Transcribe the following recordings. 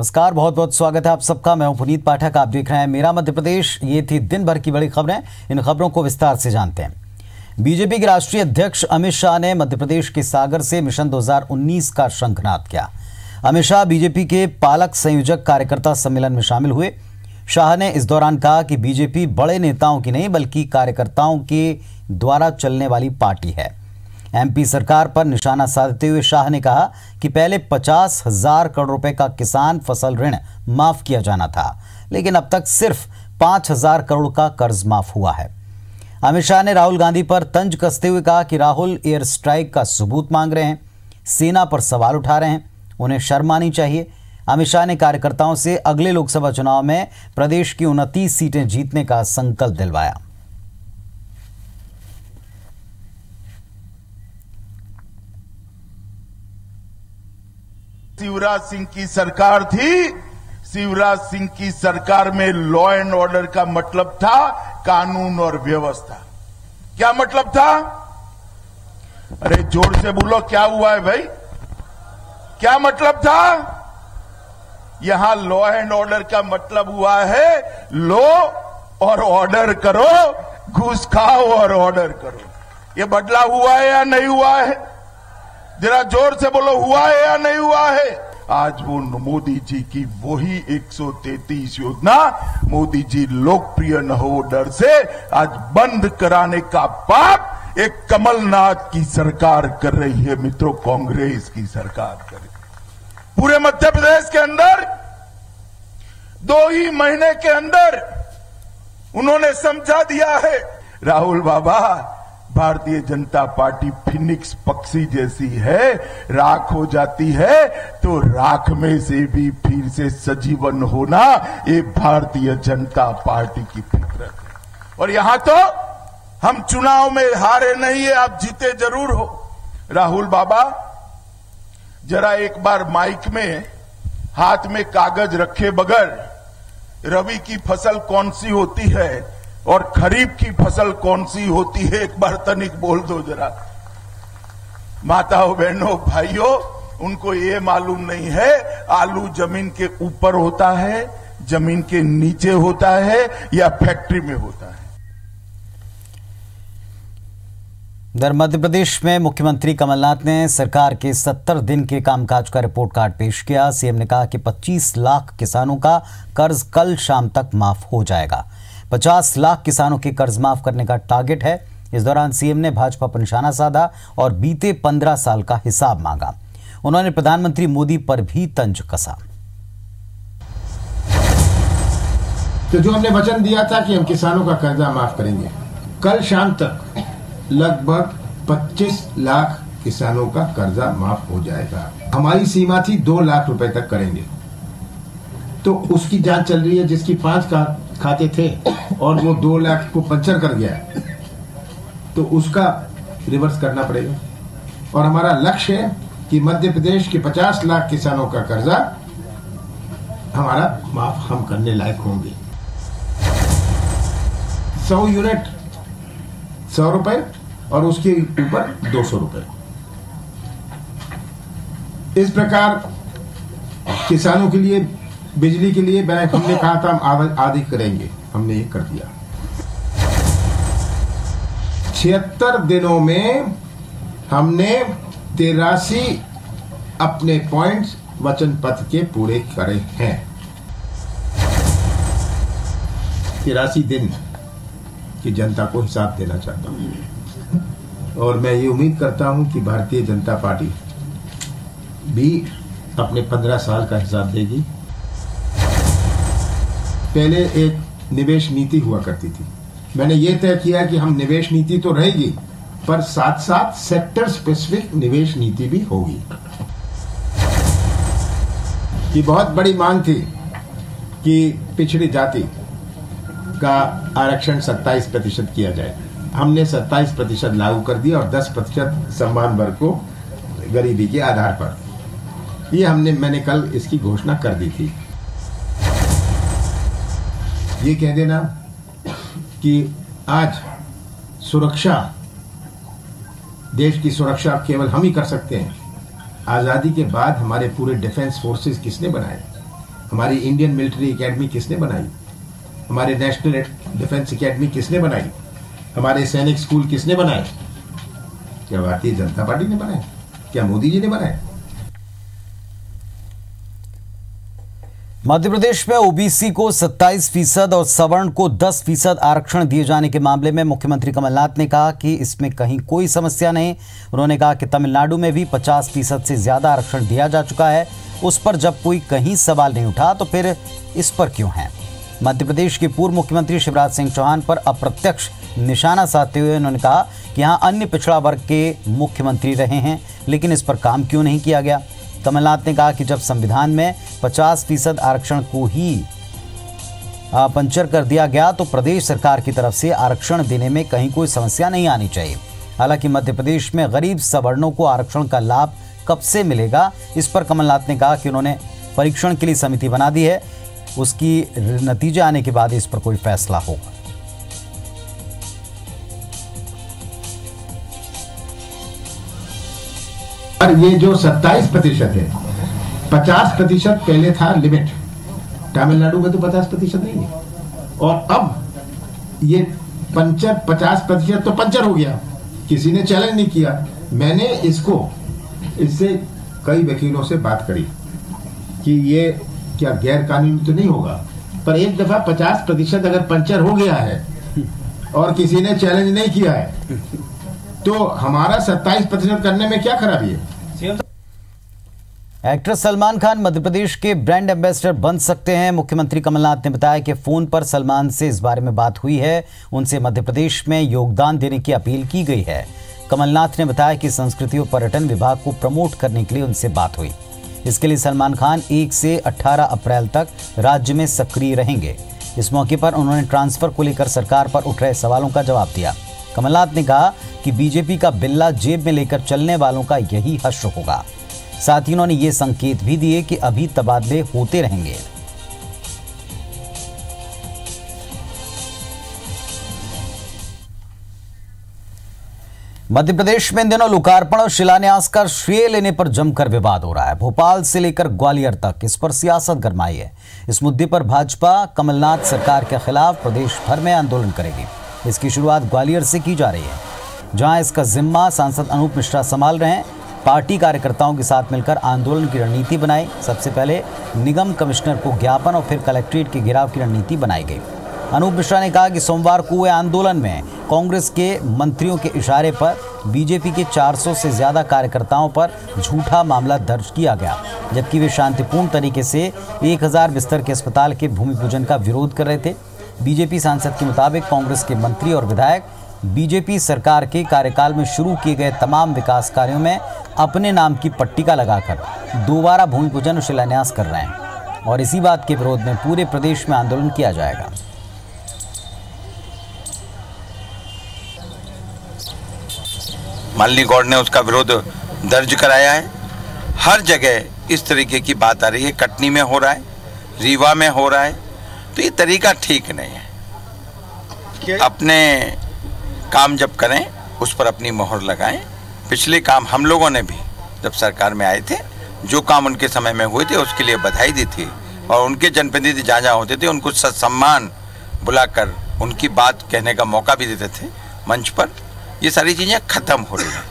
नमस्कार, बहुत बहुत स्वागत है आप सबका। मैं हूं पुनीत पाठक, आप देख रहे हैं मेरा मध्य प्रदेश। ये थी दिन भर की बड़ी खबरें। इन खबरों को विस्तार से जानते हैं। बीजेपी के राष्ट्रीय अध्यक्ष अमित शाह ने मध्य प्रदेश के सागर से मिशन 2019 का शंखनाद किया। अमित शाह बीजेपी के पालक संयोजक कार्यकर्ता सम्मेलन में शामिल हुए। शाह ने इस दौरान कहा कि बीजेपी बड़े नेताओं की नहीं बल्कि कार्यकर्ताओं के द्वारा चलने वाली पार्टी है। एमपी सरकार पर निशाना साधते हुए शाह ने कहा कि पहले 50,000 करोड़ रुपए का किसान फसल ऋण माफ किया जाना था, लेकिन अब तक सिर्फ 5,000 करोड़ का कर्ज माफ हुआ है। अमित शाह ने राहुल गांधी पर तंज कसते हुए कहा कि राहुल एयर स्ट्राइक का सबूत मांग रहे हैं, सेना पर सवाल उठा रहे हैं, उन्हें शर्म आनी चाहिए। अमित शाह ने कार्यकर्ताओं से अगले लोकसभा चुनाव में प्रदेश की 29 सीटें जीतने का संकल्प दिलवाया। शिवराज सिंह की सरकार थी। शिवराज सिंह की सरकार में लॉ एंड ऑर्डर का मतलब था कानून और व्यवस्था। क्या मतलब था? अरे जोर से बोलो, क्या हुआ है भाई? क्या मतलब था? यहां लॉ एंड ऑर्डर का मतलब हुआ है लो और ऑर्डर करो, घूस खाओ और ऑर्डर करो। ये बदलाव हुआ है या नहीं हुआ है? जरा जोर से बोलो, हुआ है या नहीं हुआ है? आज वो मोदी जी की वही 133 योजना, मोदी जी लोकप्रिय न हो डर से आज बंद कराने का पाप एक कमलनाथ की सरकार कर रही है। मित्रों, कांग्रेस की सरकार कर रही है। पूरे मध्य प्रदेश के अंदर 2 ही महीने के अंदर उन्होंने समझा दिया है। राहुल बाबा, भारतीय जनता पार्टी फिनिक्स पक्षी जैसी है, राख हो जाती है तो राख में से भी फिर से सजीवन होना ये भारतीय जनता पार्टी की फितरत है। और यहां तो हम चुनाव में हारे नहीं है, आप जीते जरूर हो। राहुल बाबा, जरा एक बार माइक में हाथ में कागज रखे बगैर रबी की फसल कौन सी होती है और खरीफ की फसल कौन सी होती है एक बार तनिक बोल दो जरा। माताओं, बहनों, भाइयों, उनको ये मालूम नहीं है आलू जमीन के ऊपर होता है, जमीन के नीचे होता है या फैक्ट्री में होता है। इधर मध्य प्रदेश में मुख्यमंत्री कमलनाथ ने सरकार के 70 दिन के कामकाज का रिपोर्ट कार्ड पेश किया। सीएम ने कहा कि 25 लाख किसानों का कर्ज कल शाम तक माफ हो जाएगा। 50 लाख किसानों के कर्ज माफ करने का टारगेट है। इस दौरान सीएम ने भाजपा पर निशाना साधा और बीते 15 साल का हिसाब मांगा। उन्होंने प्रधानमंत्री मोदी पर भी तंज कसा। तो जो हमने वचन दिया था कि हम किसानों का कर्जा माफ करेंगे, कल शाम तक लगभग 25 लाख किसानों का कर्जा माफ हो जाएगा। हमारी सीमा थी 2 लाख रुपए तक करेंगे, तो उसकी जांच चल रही है। जिसकी 5 खाते थे और वो 2 लाख को पंचर कर गया, तो उसका रिवर्स करना पड़ेगा। और हमारा लक्ष्य है कि मध्य प्रदेश के 50 लाख किसानों का कर्जा हमारा माफ हम करने लायक होंगे। 100 यूनिट 100 रुपए और उसके ऊपर 200 रुपए। इस प्रकार किसानों के लिए, बिजली के लिए बैंक, हमने कहा था हम आदि करेंगे, हमने ये कर दिया। 76 दिनों में हमने 83 अपने पॉइंट्स वचन पत्र के पूरे करे हैं। 83 दिन की जनता को हिसाब देना चाहता हूं और मैं ये उम्मीद करता हूं कि भारतीय जनता पार्टी भी अपने 15 साल का हिसाब देगी। पहले एक निवेश नीति हुआ करती थी, मैंने ये तय किया कि हम निवेश नीति तो रहेगी पर साथ साथ सेक्टर स्पेसिफिक निवेश नीति भी होगी। ये बहुत बड़ी मांग थी कि पिछड़ी जाति का आरक्षण 27% किया जाए। हमने 27% लागू कर दिया और 10% सम्मान वर्ग को गरीबी के आधार पर। ये मैंने कल इसकी घोषणा कर दी थी। ये कह देना कि आज सुरक्षा, देश की सुरक्षा केवल हम ही कर सकते हैं। आजादी के बाद हमारे पूरे डिफेंस फोर्सेस किसने बनाए? हमारी इंडियन मिलिट्री एकेडमी किसने बनाई? हमारे नेशनल डिफेंस एकेडमी किसने बनाई? हमारे सैनिक स्कूल किसने बनाए? क्या भारतीय जनता पार्टी ने बनाए? क्या मोदी जी ने बनाए? मध्य प्रदेश में ओबीसी को 27% और सवर्ण को 10% आरक्षण दिए जाने के मामले में मुख्यमंत्री कमलनाथ ने कहा कि इसमें कहीं कोई समस्या नहीं। उन्होंने कहा कि तमिलनाडु में भी 50% से ज्यादा आरक्षण दिया जा चुका है। उस पर जब कोई कहीं सवाल नहीं उठा तो फिर इस पर क्यों है? मध्य प्रदेश के पूर्व मुख्यमंत्री शिवराज सिंह चौहान पर अप्रत्यक्ष निशाना साधते हुए उन्होंने कहा कि यहाँ अन्य पिछड़ा वर्ग के मुख्यमंत्री रहे हैं, लेकिन इस पर काम क्यों नहीं किया गया? कमलनाथ ने कहा कि जब संविधान में 50% आरक्षण को ही पंचर कर दिया गया तो प्रदेश सरकार की तरफ से आरक्षण देने में कहीं कोई समस्या नहीं आनी चाहिए। हालांकि मध्य प्रदेश में गरीब सवर्णों को आरक्षण का लाभ कब से मिलेगा, इस पर कमलनाथ ने कहा कि उन्होंने परीक्षण के लिए समिति बना दी है, उसकी नतीजे आने के बाद इस पर कोई फैसला होगा। ये जो 27% है, 50% पहले था लिमिट। तमिलनाडु में तो 50% नहीं है, और अब ये 50% तो पंचर हो गया। किसी ने चैलेंज नहीं किया। मैंने इससे कई वकीलों से बात करी कि ये क्या गैर कानूनी तो नहीं होगा, पर एक दफा 50% अगर पंचर हो गया है और किसी ने चैलेंज नहीं किया है तो हमारा 27% करने में क्या खराबी है? एक्टर सलमान खान मध्य प्रदेश के ब्रांड एम्बेसडर बन सकते हैं। मुख्यमंत्री कमलनाथ ने बताया कि फोन पर सलमान से इस बारे में बात हुई है, उनसे मध्य प्रदेश में योगदान देने की अपील की गई है। कमलनाथ ने बताया कि संस्कृति और पर्यटन विभाग को प्रमोट करने के लिए उनसे बात हुई। इसके लिए सलमान खान 1 से 18 अप्रैल तक राज्य में सक्रिय रहेंगे। इस मौके पर उन्होंने ट्रांसफर को लेकर सरकार पर उठ रहे सवालों का जवाब दिया। कमलनाथ ने कहा कि बीजेपी का बिल्ला जेब में लेकर चलने वालों का यही हश्र होगा। साथ ही उन्होंने ये संकेत भी दिए कि अभी तबादले होते रहेंगे। मध्य प्रदेश में इन दिनों लोकार्पण और शिलान्यास का श्रेय लेने पर जमकर विवाद हो रहा है। भोपाल से लेकर ग्वालियर तक इस पर सियासत गरमाई है। इस मुद्दे पर भाजपा कमलनाथ सरकार के खिलाफ प्रदेश भर में आंदोलन करेगी। इसकी शुरुआत ग्वालियर से की जा रही है, जहां इसका जिम्मा सांसद अनूप मिश्रा संभाल रहे हैं। पार्टी कार्यकर्ताओं के साथ मिलकर आंदोलन की रणनीति बनाई। सबसे पहले निगम कमिश्नर को ज्ञापन और फिर कलेक्ट्रेट के घेराव की रणनीति बनाई गई। अनूप मिश्रा ने कहा कि सोमवार को हुए आंदोलन में कांग्रेस के मंत्रियों के इशारे पर बीजेपी के 400 से ज्यादा कार्यकर्ताओं पर झूठा मामला दर्ज किया गया, जबकि वे शांतिपूर्ण तरीके से 1000 बिस्तर के अस्पताल के भूमि पूजन का विरोध कर रहे थे। बीजेपी सांसद के मुताबिक कांग्रेस के मंत्री और विधायक बीजेपी सरकार के कार्यकाल में शुरू किए गए तमाम विकास कार्यों में अपने नाम की पट्टिका लगाकर दोबारा भूमि पूजन और शिलान्यास कर रहे हैं, और इसी बात के विरोध में पूरे प्रदेश में आंदोलन किया जाएगा। मालिनी गौड़ ने उसका विरोध दर्ज कराया है। हर जगह इस तरीके की बात आ रही है। कटनी में हो रहा है, रीवा में हो रहा है, तो ये तरीका ठीक नहीं है। अपने काम जब करें उस पर अपनी मोहर लगाएं। पिछले काम हम लोगों ने भी जब सरकार में आए थे, जो काम उनके समय में हुए थे उसके लिए बधाई दी थी, और उनके जनप्रतिनिधि जहाँ जहाँ होते थे उनको सम्मान बुलाकर उनकी बात कहने का मौका भी देते थे मंच पर। ये सारी चीजें खत्म हो रही हैं।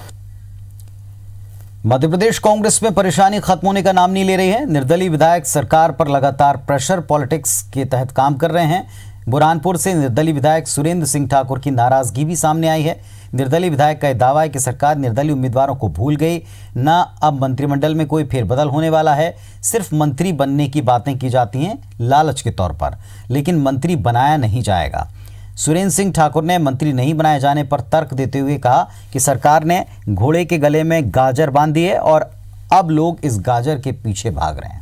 मध्य प्रदेश कांग्रेस में परेशानी खत्म होने का नाम नहीं ले रही है। निर्दलीय विधायक सरकार पर लगातार प्रेशर पॉलिटिक्स के तहत काम कर रहे हैं। बुरहानपुर से निर्दलीय विधायक सुरेंद्र सिंह ठाकुर की नाराजगी भी सामने आई है। निर्दलीय विधायक का दावा है कि सरकार निर्दलीय उम्मीदवारों को भूल गई, न अब मंत्रिमंडल में कोई फेरबदल होने वाला है। सिर्फ मंत्री बनने की बातें की जाती हैं लालच के तौर पर, लेकिन मंत्री बनाया नहीं जाएगा। सुरेंद्र सिंह ठाकुर ने मंत्री नहीं बनाए जाने पर तर्क देते हुए कहा कि सरकार ने घोड़े के गले में गाजर बांध दी है और अब लोग इस गाजर के पीछे भाग रहे हैं।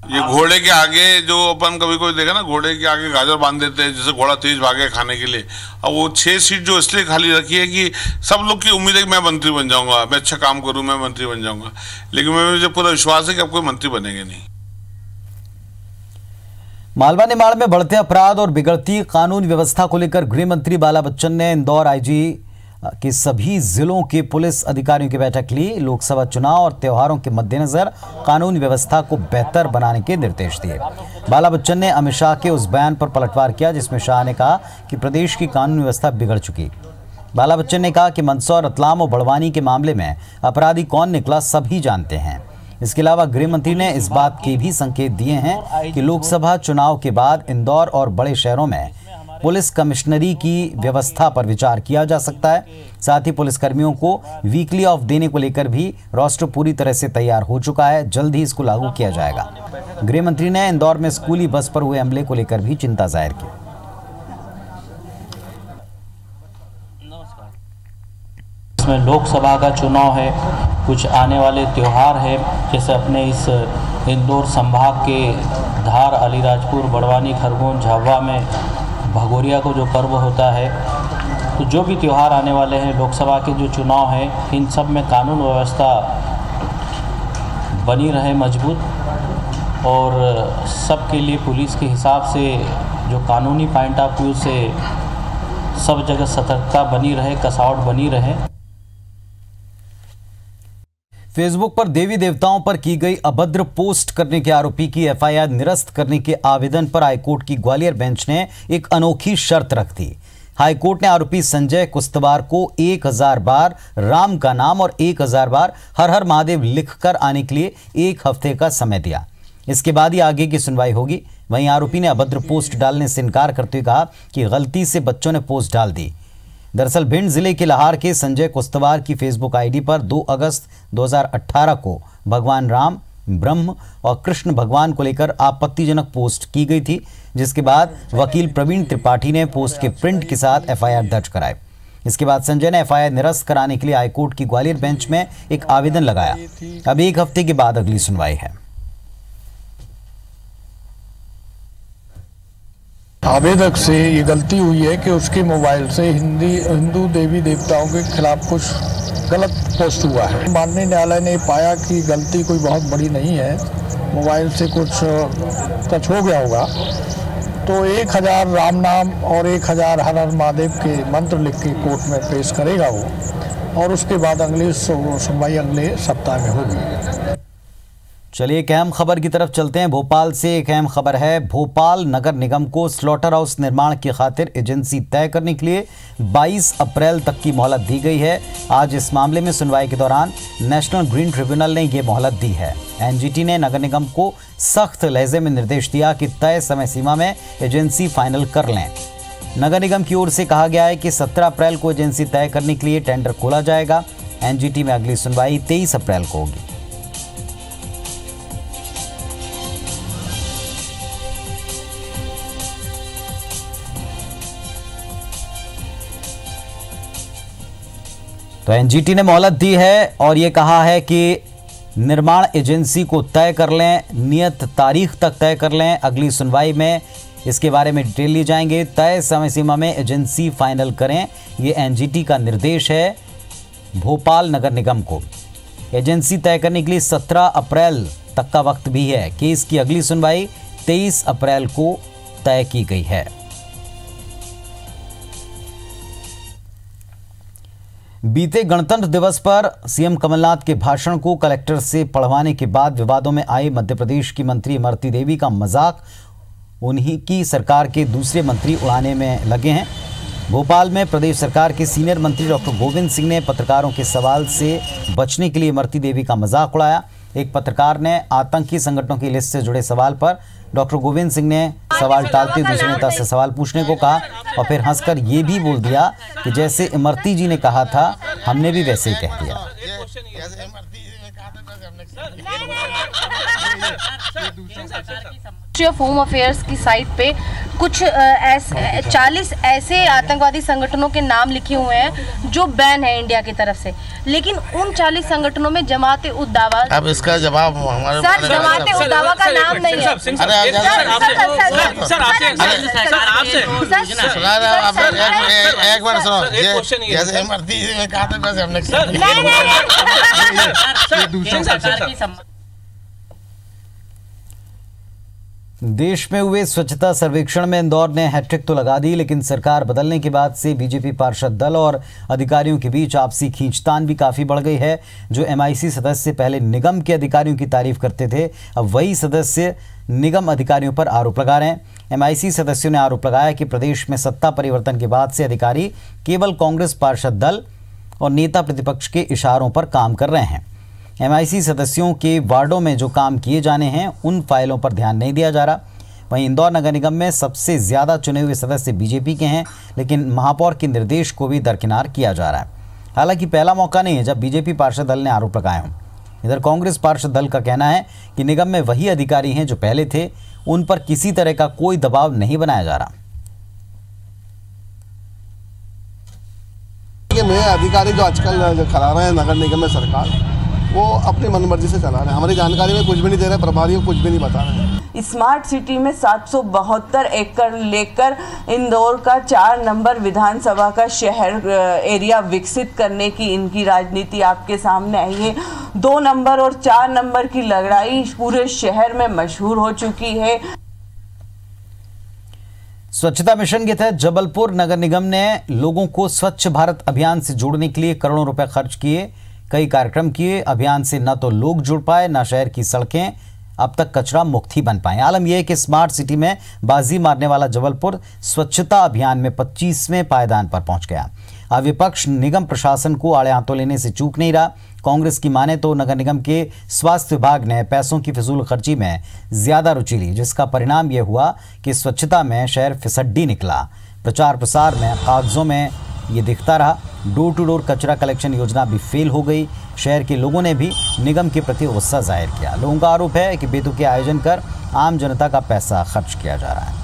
ये घोड़े के आगे जो अपन कभी कोई देखा ना, घोड़े के आगे गाजर बांध देते हैं जैसे घोड़ा तेज भागे खाने के लिए। अब वो 6 सीट जो इसलिए खाली रखी है कि सब लोग की उम्मीद है कि मैं मंत्री बन जाऊंगा, मैं अच्छा काम करूं, मैं मंत्री बन जाऊंगा, लेकिन मुझे पूरा विश्वास है कि अब कोई मंत्री बनेंगे नहीं। मालवा निमाड़ में बढ़ते अपराध और बिगड़ती कानून व्यवस्था को लेकर गृह मंत्री बाला बच्चन ने इंदौर आईजी के सभी जिलों के पुलिस अधिकारियों की बैठक ली। लोकसभा चुनाव और त्योहारों के मद्देनजर कानून व्यवस्था को बेहतर बनाने के निर्देश दिए। बाला बच्चन ने अमित शाह के उस बयान पर पलटवार किया जिसमें शाह ने कहा कि प्रदेश की कानून व्यवस्था बिगड़ चुकी। बाला बच्चन ने कहा कि मंदसौर, रतलाम और बड़वानी के मामले में अपराधी कौन निकला सभी जानते हैं। इसके अलावा गृह मंत्री ने इस बात के भी संकेत दिए हैं कि लोकसभा चुनाव के बाद इंदौर और बड़े शहरों में पुलिस कमिश्नरी की व्यवस्था पर विचार किया जा सकता है। साथ ही पुलिसकर्मियों को वीकली ऑफ देने को लेकर भी रोस्टर पूरी तरह से तैयार हो चुका है, जल्द ही इसको लागू किया जाएगा। गृह मंत्री ने इंदौर में स्कूली बस पर हुए हमले को लेकर भी चिंता जाहिर की। इसमें लोकसभा का चुनाव है, कुछ आने वाले त्यौहार है, जैसे अपने इस इंदौर संभाग के धार, अलीराजपुर, बड़वानी, खरगोन, झाबुआ में भगोरिया को जो पर्व होता है, तो जो भी त्यौहार आने वाले हैं, लोकसभा के जो चुनाव हैं, इन सब में कानून व्यवस्था बनी रहे मजबूत और सबके लिए पुलिस के हिसाब से जो कानूनी पॉइंट ऑफ व्यू से सब जगह सतर्कता बनी रहे, कसावट बनी रहे। फेसबुक पर देवी देवताओं पर की गई अभद्र पोस्ट करने के आरोपी की एफआईआर निरस्त करने के आवेदन पर हाईकोर्ट की ग्वालियर बेंच ने एक अनोखी शर्त रख दी। हाईकोर्ट ने आरोपी संजय कुश्तवार को 1000 बार राम का नाम और 1000 बार हर हर महादेव लिखकर आने के लिए 1 हफ्ते का समय दिया। इसके बाद ही आगे की सुनवाई होगी। वहीं आरोपी ने अभद्र पोस्ट डालने से इनकार करते हुए कहा कि गलती से बच्चों ने पोस्ट डाल दी। दरअसल भिंड जिले के लाहार के संजय कुश्तवार की फेसबुक आईडी पर 2 अगस्त 2018 को भगवान राम, ब्रह्म और कृष्ण भगवान को लेकर आपत्तिजनक पोस्ट की गई थी, जिसके बाद वकील प्रवीण त्रिपाठी ने पोस्ट के प्रिंट के साथ एफआईआर दर्ज कराए। इसके बाद संजय ने एफआईआर निरस्त कराने के लिए हाईकोर्ट की ग्वालियर बेंच में एक आवेदन लगाया। अब 1 हफ्ते के बाद अगली सुनवाई है। आवेदक से ये गलती हुई है कि उसके मोबाइल से हिंदू देवी देवताओं के खिलाफ कुछ गलत पोस्ट हुआ है। माननीय न्यायालय ने पाया कि गलती कोई बहुत बड़ी नहीं है, मोबाइल से कुछ टच हो गया होगा, तो 1000 राम नाम और 1000 हर हर महादेव के मंत्र लिख के कोर्ट में पेश करेगा वो, और उसके बाद अगली सुनवाई अगले सप्ताह में होगी। चलिए एक अहम खबर की तरफ चलते हैं। भोपाल से एक अहम खबर है। भोपाल नगर निगम को स्लॉटर हाउस निर्माण की खातिर एजेंसी तय करने के लिए 22 अप्रैल तक की मोहलत दी गई है। आज इस मामले में सुनवाई के दौरान नेशनल ग्रीन ट्रिब्यूनल ने ये मोहलत दी है। एनजीटी ने नगर निगम को सख्त लहजे में निर्देश दिया कि तय समय सीमा में एजेंसी फाइनल कर लें। नगर निगम की ओर से कहा गया है कि 17 अप्रैल को एजेंसी तय करने के लिए टेंडर खोला जाएगा। एनजीटी में अगली सुनवाई 23 अप्रैल को होगी। तो एनजीटी ने मोहलत दी है और ये कहा है कि निर्माण एजेंसी को तय कर लें, नियत तारीख तक तय कर लें। अगली सुनवाई में इसके बारे में डिटेल ली जाएंगे। तय समय सीमा में एजेंसी फाइनल करें, ये एनजीटी का निर्देश है भोपाल नगर निगम को। एजेंसी तय करने के लिए 17 अप्रैल तक का वक्त भी है। केस की अगली सुनवाई 23 अप्रैल को तय की गई है। बीते गणतंत्र दिवस पर सीएम कमलनाथ के भाषण को कलेक्टर से पढ़वाने के बाद विवादों में आई मध्य प्रदेश की मंत्री इमरती देवी का मजाक उन्हीं की सरकार के दूसरे मंत्री उड़ाने में लगे हैं। भोपाल में प्रदेश सरकार के सीनियर मंत्री डॉक्टर गोविंद सिंह ने पत्रकारों के सवाल से बचने के लिए इमरती देवी का मजाक उड़ाया। एक पत्रकार ने आतंकी संगठनों की लिस्ट से जुड़े सवाल पर डॉक्टर गोविंद सिंह ने सवाल टालते दूसरे नेता से सवाल पूछने को कहा और फिर हंसकर ये भी बोल दिया कि जैसे इमरती जी ने कहा था हमने भी वैसे ही कह दिया। मिनिस्ट्री ऑफ होम अफेयर्स की साइट पे कुछ 40 ऐसे आतंकवादी संगठनों के नाम लिखे हुए हैं जो बैन है इंडिया की तरफ से, लेकिन उन 40 संगठनों में जमाते उद दावा। अब इसका जवाब हमारे सर, जमाते उद दावा का नाम नहीं है। एक बार सुनो, जैसे इमरती ने कहा था वैसे हमने देश में हुए स्वच्छता सर्वेक्षण में इंदौर ने हैट्रिक तो लगा दी, लेकिन सरकार बदलने के बाद से बीजेपी पार्षद दल और अधिकारियों के बीच आपसी खींचतान भी काफी बढ़ गई है। जो एमआईसी सदस्य पहले निगम के अधिकारियों की तारीफ करते थे, अब वही सदस्य निगम अधिकारियों पर आरोप लगा रहे हैं। एमआईसी सदस्यों ने आरोप लगाया कि प्रदेश में सत्ता परिवर्तन के बाद से अधिकारी केवल कांग्रेस पार्षद दल और नेता प्रतिपक्ष के इशारों पर काम कर रहे हैं। एमआईसी सदस्यों के वार्डों में जो काम किए जाने हैं उन फाइलों पर ध्यान नहीं दिया जा रहा। वहीं इंदौर नगर निगम में सबसे ज्यादा चुने हुए सदस्य बीजेपी के हैं, लेकिन महापौर के निर्देश को भी दरकिनार किया जा रहा है। हालांकि पहला मौका नहीं है जब बीजेपी पार्षद दल ने आरोप लगाए हों। इधर कांग्रेस पार्षद दल का कहना है कि निगम में वही अधिकारी हैं जो पहले थे, उन पर किसी तरह का कोई दबाव नहीं बनाया जा रहा। नए अधिकारी जो आजकल करा रहे हैं नगर निगम में सरकार, वो अपनी मनमर्जी से चला रहे हैं। हमारी जानकारी में कुछ भी नहीं दे रहे, प्रभारियों को कुछ भी नहीं बता रहे हैं। स्मार्ट सिटी में 772 एकड़ लेकर इंदौर का 4 नंबर विधानसभा का शहर एरिया विकसित करने की इनकी राजनीति आपके सामने आई है। 2 नंबर और 4 नंबर की लड़ाई पूरे शहर में मशहूर हो चुकी है। स्वच्छता मिशन के तहत जबलपुर नगर निगम ने लोगों को स्वच्छ भारत अभियान से जोड़ने के लिए करोड़ों रुपए खर्च किए, कई कार्यक्रम किए। अभियान से न तो लोग जुड़ पाए, न शहर की सड़कें अब तक कचरा मुक्त ही बन पाए। आलम यह है कि स्मार्ट सिटी में बाजी मारने वाला जबलपुर स्वच्छता अभियान में 25वें पायदान पर पहुंच गया। अब विपक्ष निगम प्रशासन को आड़े हाथों लेने से चूक नहीं रहा। कांग्रेस की माने तो नगर निगम के स्वास्थ्य विभाग ने पैसों की फिजूल खर्ची में ज्यादा रुचि ली, जिसका परिणाम यह हुआ कि स्वच्छता में शहर फिसड्डी निकला। प्रचार प्रसार में कागजों में ये दिखता रहा। डोर टू डोर कचरा कलेक्शन योजना भी फेल हो गई। शहर के लोगों ने भी निगम के प्रति गुस्सा जाहिर किया। लोगों का आरोप है कि बेतुके आयोजन कर आम जनता का पैसा खर्च किया जा रहा है।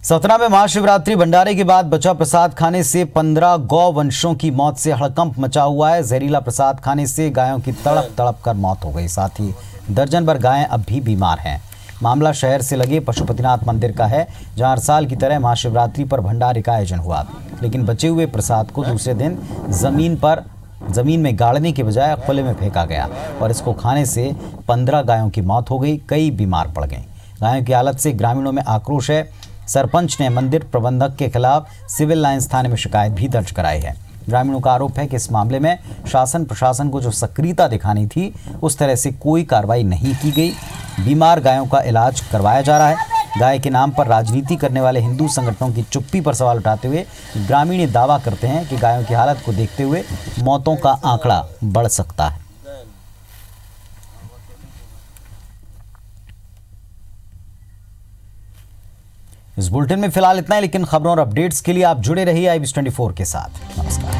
सतना में महाशिवरात्रि भंडारे के बाद बचा प्रसाद खाने से 15 गौ वंशों की मौत से हड़कंप मचा हुआ है। जहरीला प्रसाद खाने से गायों की तड़प तड़प कर मौत हो गई। साथ ही दर्जन भर गायें अब भी बीमार हैं। मामला शहर से लगे पशुपतिनाथ मंदिर का है, जहां हर साल की तरह महाशिवरात्रि पर भंडारे का आयोजन हुआ, लेकिन बचे हुए प्रसाद को दूसरे दिन जमीन में गाड़ने के बजाय खुले में फेंका गया और इसको खाने से 15 गायों की मौत हो गई, कई बीमार पड़ गए। गायों की हालत से ग्रामीणों में आक्रोश है। सरपंच ने मंदिर प्रबंधक के खिलाफ सिविल लाइंस थाने में शिकायत भी दर्ज कराई है। ग्रामीणों का आरोप है कि इस मामले में शासन प्रशासन को जो सक्रियता दिखानी थी उस तरह से कोई कार्रवाई नहीं की गई। बीमार गायों का इलाज करवाया जा रहा है। गाय के नाम पर राजनीति करने वाले हिंदू संगठनों की चुप्पी पर सवाल उठाते हुए ग्रामीण दावा करते हैं कि गायों की हालत को देखते हुए मौतों का आंकड़ा बढ़ सकता है। इस बुलेटिन में फिलहाल इतना ही, लेकिन खबरों और अपडेट्स के लिए आप जुड़े रहिए IBS 24 के साथ। नमस्कार।